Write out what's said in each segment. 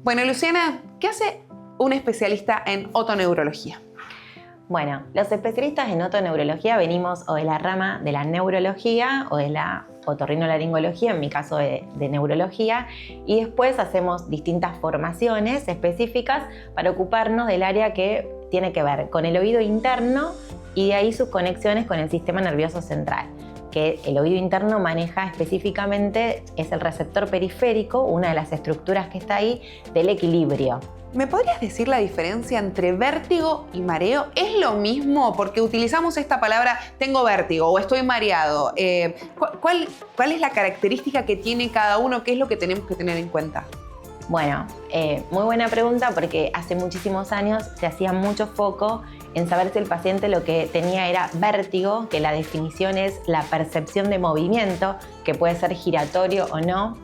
Bueno, Luciana, ¿qué hace un especialista en otoneurología? Bueno, los especialistas en otoneurología venimos o de la rama de la neurología o de la otorrinolaringología, en mi caso de neurología, y después hacemos distintas formaciones específicas para ocuparnos del área que tiene que ver con el oído interno y de ahí sus conexiones con el sistema nervioso central, que el oído interno maneja específicamente, es el receptor periférico, una de las estructuras que está ahí, del equilibrio. ¿Me podrías decir la diferencia entre vértigo y mareo? ¿Es lo mismo? Porque utilizamos esta palabra tengo vértigo o estoy mareado. ¿Cuál es la característica que tiene cada uno? ¿Qué es lo que tenemos que tener en cuenta? Bueno, muy buena pregunta porque hace muchísimos años se hacía mucho foco en saber si el paciente lo que tenía era vértigo, que la definición es la percepción de movimiento, que puede ser giratorio o no,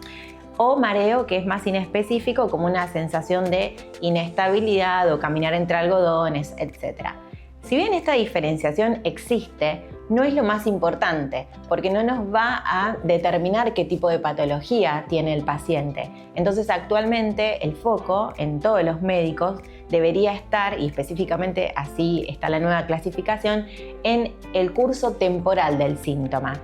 o mareo, que es más inespecífico, como una sensación de inestabilidad o caminar entre algodones, etc. Si bien esta diferenciación existe, no es lo más importante, porque no nos va a determinar qué tipo de patología tiene el paciente. Entonces, actualmente el foco en todos los médicos debería estar, y específicamente así está la nueva clasificación, en el curso temporal del síntoma.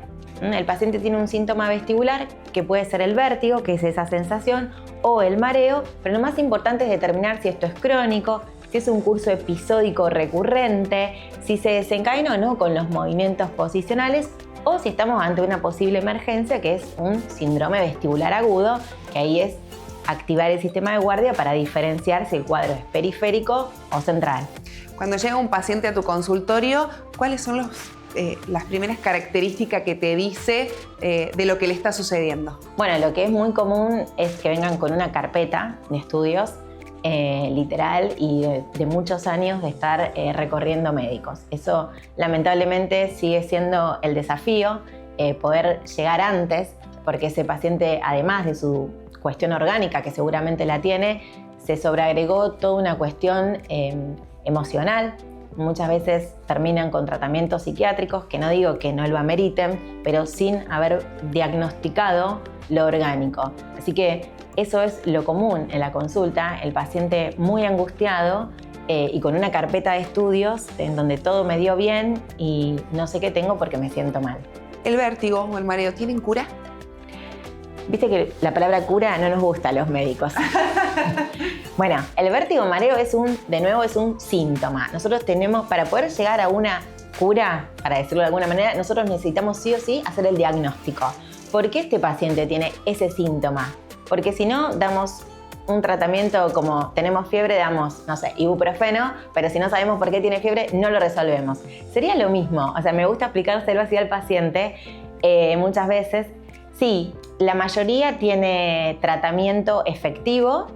El paciente tiene un síntoma vestibular que puede ser el vértigo, que es esa sensación, o el mareo, pero lo más importante es determinar si esto es crónico, si es un curso episódico recurrente, si se desencadena o no con los movimientos posicionales, o si estamos ante una posible emergencia que es un síndrome vestibular agudo, que ahí es activar el sistema de guardia para diferenciar si el cuadro es periférico o central. Cuando llega un paciente a tu consultorio, ¿cuáles son las primeras características que te dice de lo que le está sucediendo? Bueno, lo que es muy común es que vengan con una carpeta de estudios literal y de muchos años de estar recorriendo médicos. Eso lamentablemente sigue siendo el desafío, poder llegar antes, porque ese paciente, además de su cuestión orgánica, que seguramente la tiene, se sobreagregó toda una cuestión emocional. Muchas veces terminan con tratamientos psiquiátricos, que no digo que no lo ameriten, pero sin haber diagnosticado lo orgánico. Así que eso es lo común en la consulta, el paciente muy angustiado y con una carpeta de estudios en donde todo me dio bien y no sé qué tengo porque me siento mal. ¿El vértigo o el mareo tienen cura? Viste que la palabra cura no nos gusta a los médicos. Bueno, el vértigo o mareo es un síntoma. Nosotros tenemos, para poder llegar a una cura, para decirlo de alguna manera, nosotros necesitamos sí o sí hacer el diagnóstico. ¿Por qué este paciente tiene ese síntoma? Porque si no, damos un tratamiento como tenemos fiebre, damos, no sé, ibuprofeno, pero si no sabemos por qué tiene fiebre, no lo resolvemos. Sería lo mismo, o sea, me gusta explicárselo así al paciente muchas veces. Sí, la mayoría tiene tratamiento efectivo.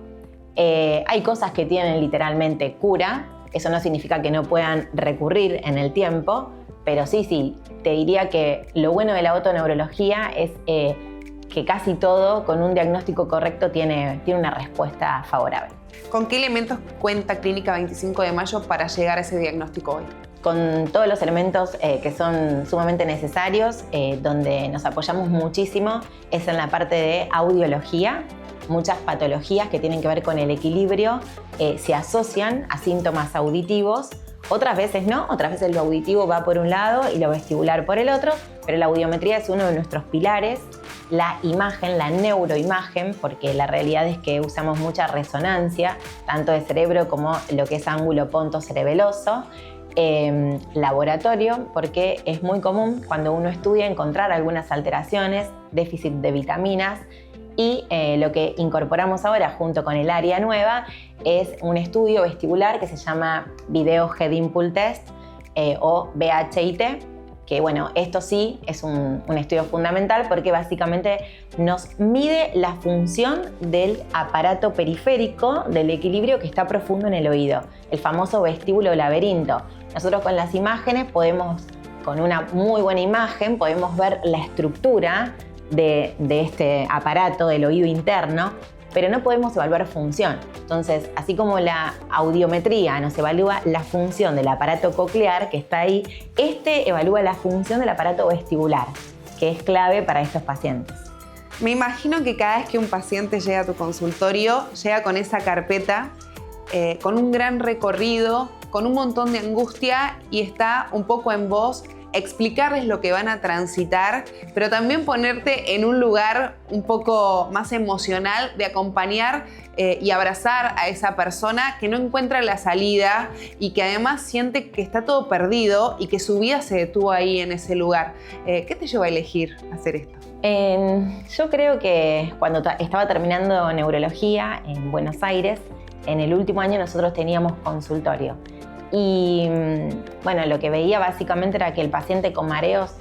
Hay cosas que tienen literalmente cura. Eso no significa que no puedan recurrir en el tiempo, pero sí, te diría que lo bueno de la otoneurología es que casi todo, con un diagnóstico correcto, tiene una respuesta favorable. ¿Con qué elementos cuenta Clínica 25 de Mayo para llegar a ese diagnóstico hoy? Con todos los elementos que son sumamente necesarios, donde nos apoyamos muchísimo, es en la parte de audiología. Muchas patologías que tienen que ver con el equilibrio se asocian a síntomas auditivos. Otras veces no, otras veces lo auditivo va por un lado y lo vestibular por el otro, pero la audiometría es uno de nuestros pilares. La imagen, la neuroimagen, porque la realidad es que usamos mucha resonancia, tanto de cerebro como lo que es ángulo pontocerebeloso. Laboratorio, porque es muy común cuando uno estudia encontrar algunas alteraciones, déficit de vitaminas, y lo que incorporamos ahora junto con el área nueva es un estudio vestibular que se llama Video Head Impulse Test o VHIT, que bueno, esto sí es un estudio fundamental porque básicamente nos mide la función del aparato periférico del equilibrio que está profundo en el oído, el famoso vestíbulo laberinto. Nosotros con las imágenes podemos, con una muy buena imagen, podemos ver la estructura de este aparato del oído interno, pero no podemos evaluar función. Entonces, así como la audiometría nos evalúa la función del aparato coclear que está ahí, evalúa la función del aparato vestibular, que es clave para estos pacientes. Me imagino que cada vez que un paciente llega a tu consultorio, llega con esa carpeta, con un gran recorrido, con un montón de angustia y está un poco en vos explicarles lo que van a transitar, pero también ponerte en un lugar un poco más emocional de acompañar y abrazar a esa persona que no encuentra la salida y que además siente que está todo perdido y que su vida se detuvo ahí en ese lugar. ¿Qué te llevó a elegir hacer esto? Yo creo que cuando estaba terminando neurología en Buenos Aires, en el último año nosotros teníamos consultorio. Y bueno, lo que veía básicamente era que el paciente con mareos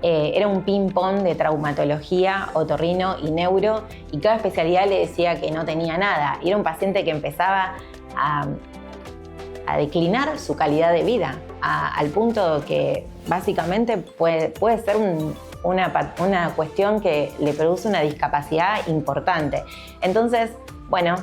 era un ping-pong de traumatología, otorrino y neuro, y cada especialidad le decía que no tenía nada. Y era un paciente que empezaba a declinar su calidad de vida, al punto que básicamente puede ser una cuestión que le produce una discapacidad importante. Entonces, bueno,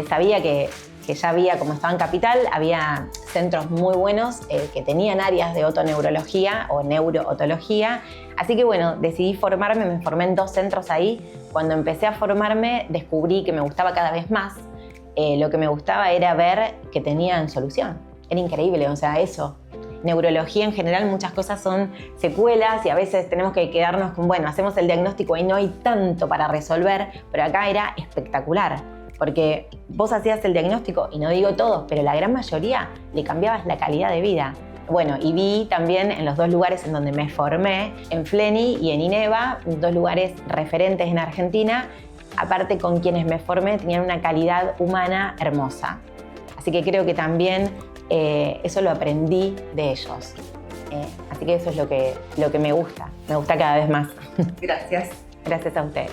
sabía que ya había, como estaba en Capital, había centros muy buenos que tenían áreas de otoneurología o neurootología. Así que bueno, decidí formarme, me formé en 2 centros ahí. Cuando empecé a formarme, descubrí que me gustaba cada vez más. Lo que me gustaba era ver que tenían solución. Era increíble, o sea, eso. Neurología en general, muchas cosas son secuelas y a veces tenemos que quedarnos con, bueno, hacemos el diagnóstico y no hay tanto para resolver, pero acá era espectacular. Porque vos hacías el diagnóstico, y no digo todos, pero la gran mayoría le cambiabas la calidad de vida. Bueno, y vi también en los 2 lugares en donde me formé, en Fleni y en INEVA, 2 lugares referentes en Argentina, aparte con quienes me formé tenían una calidad humana hermosa. Así que creo que también eso lo aprendí de ellos. Así que eso es lo que me gusta cada vez más. Gracias. Gracias a ustedes.